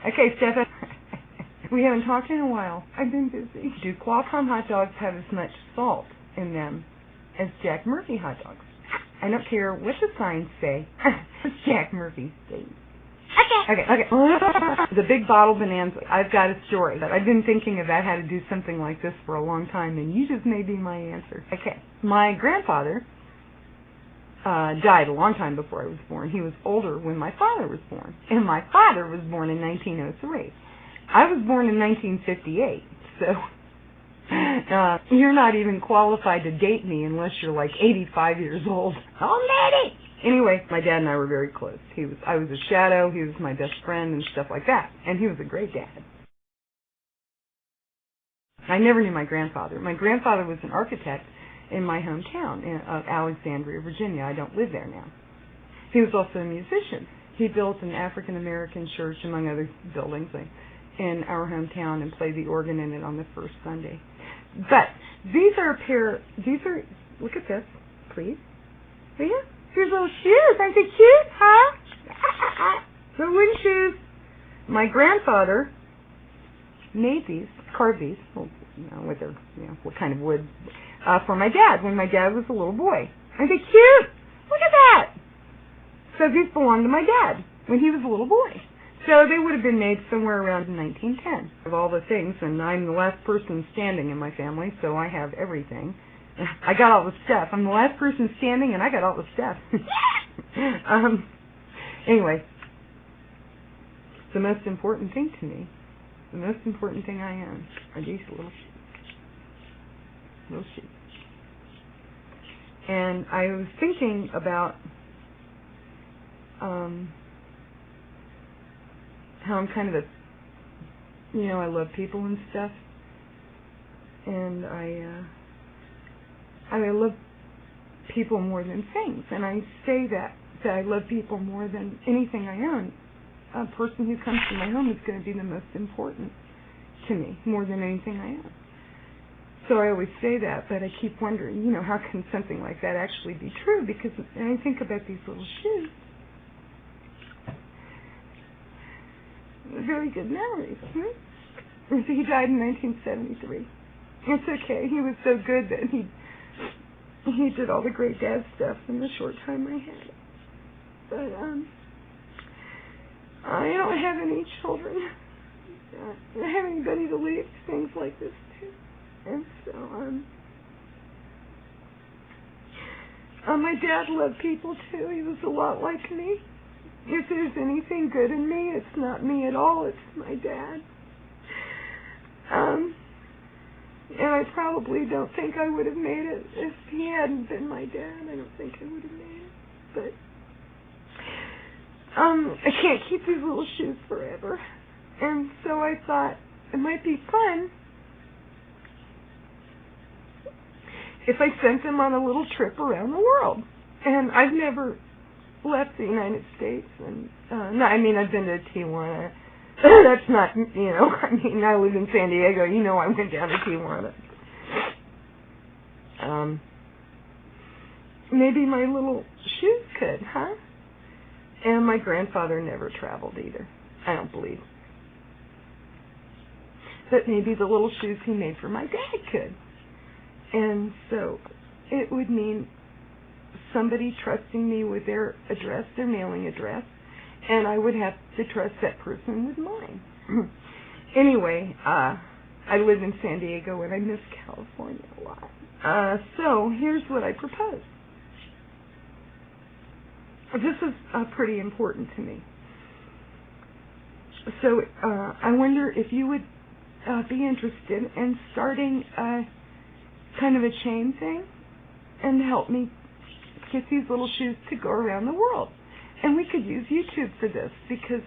Okay, Stefan. We haven't talked in a while. I've been busy. Do Qualcomm hot dogs have as much salt in them as Jack Murphy hot dogs? I don't care what the signs say. It's Jack Murphy steak. Okay. The big bottle bonanza. I've got a story. I've been thinking about how to do something like this for a long time, and you just may be my answer. Okay. My grandfather died a long time before I was born. He was older when my father was born, and my father was born in 1903. I was born in 1958, so you're not even qualified to date me unless you're like 85 years old. Oh, lady! Anyway, my dad and I were very close. I was a shadow, he was my best friend and stuff like that, and he was a great dad. I never knew my grandfather. My grandfather was an architect in my hometown of Alexandria, Virginia. I don't live there now. He was also a musician. He built an African-American church, among other buildings, in our hometown and played the organ in it on the first Sunday. But these are look at this, please. See ya? Here's little shoes. Aren't they cute, huh? The wooden shoes. My grandfather made these, carved these, with their, what kind of wood, for my dad when my dad was a little boy. Aren't they cute? Look at that. So these belonged to my dad when he was a little boy. So they would have been made somewhere around 1910 of all the things, and I'm the last person standing in my family, so I have everything. I got all the stuff. I'm the last person standing, and I got all the stuff. Anyway, the most important thing to me, the most important thing I own are these little shoes. And I was thinking about how I'm kind of I love people and stuff, and I love people more than things, and I say that I love people more than anything I own. A person who comes to my home is going to be the most important to me, more than anything I own. So I always say that, but I keep wondering, how can something like that actually be true? Because when I think about these little shoes, very good memories. He died in 1973. It's okay. He was so good that he did all the great dad stuff in the short time I had. But I don't have any children. I don't have anybody to leave things like this to. And so my dad loved people too. He was a lot like me. If there's anything good in me, it's not me at all, it's my dad. And I probably don't think I would have made it if he hadn't been my dad. I don't think I would have made it. But I can't keep these little shoes forever. And so I thought it might be fun if I sent them on a little trip around the world. And I've never left the United States, and I've been to Tijuana. That's not, I live in San Diego. I went down to Tijuana. Maybe my little shoes could, huh? And my grandfather never traveled either, I don't believe. But maybe the little shoes he made for my dad could. And so it would mean somebody trusting me with their address, their mailing address, and I would have to trust that person with mine. Anyway, I live in San Diego and I miss California a lot. So here's what I propose. This is pretty important to me. So I wonder if you would be interested in starting kind of a chain thing and help me get these little shoes to go around the world. And we could use YouTube for this, because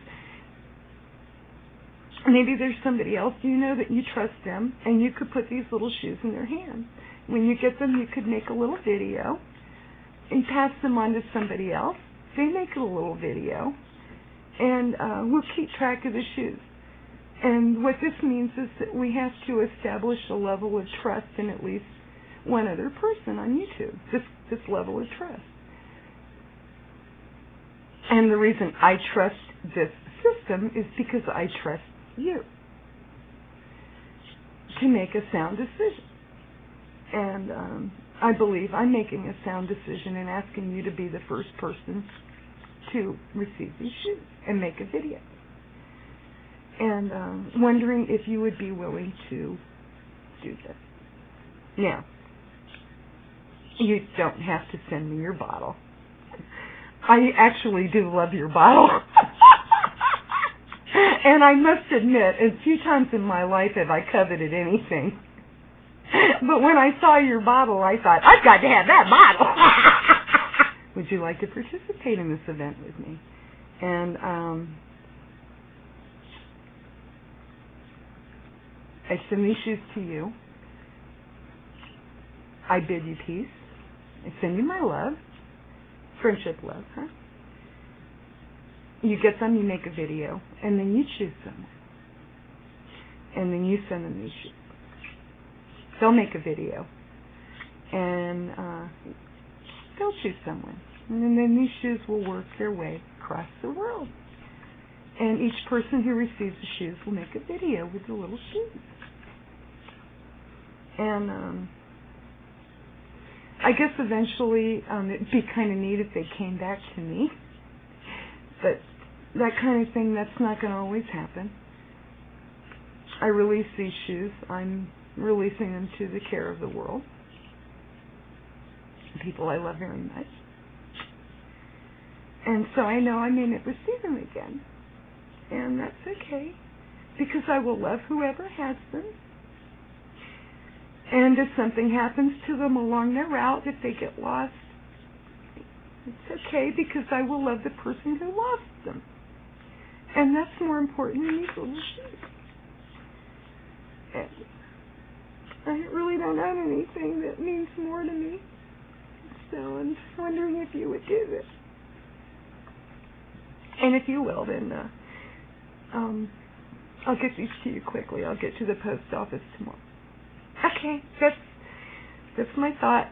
maybe there's somebody else that you trust them, and you could put these little shoes in their hands. When you get them, you could make a little video and pass them on to somebody else. They make a little video, and we'll keep track of the shoes. And what this means is that we have to establish a level of trust in at least one other person on YouTube, this level of trust. And the reason I trust this system is because I trust you to make a sound decision. And I believe I'm making a sound decision and asking you to be the first person to receive these shoes and make a video. And wondering if you would be willing to do this. Now, you don't have to send me your bottle. I actually do love your bottle. And I must admit, a few times in my life have I coveted anything. But when I saw your bottle, I thought, I've got to have that bottle. Would you like to participate in this event with me? And I send these shoes to you. I bid you peace. I send you my love. Friendship love, huh? You get them, you make a video, and then you choose someone. And then you send them these shoes. They'll make a video. And they'll choose someone. And then these shoes will work their way across the world. And each person who receives the shoes will make a video with the little shoes. And I guess eventually it'd be kind of neat if they came back to me. But that kind of thing, that's not going to always happen. I release these shoes. I'm releasing them to the care of the world. People I love very much. And so I know I may never see them again. And that's okay, because I will love whoever has them. And if something happens to them along their route, if they get lost, it's okay, because I will love the person who lost them. And that's more important than these little shoes. And I really don't own anything that means more to me. So I'm just wondering if you would do this. And if you will, then I'll get these to you quickly. I'll get to the post office tomorrow. Okay, that's my thought.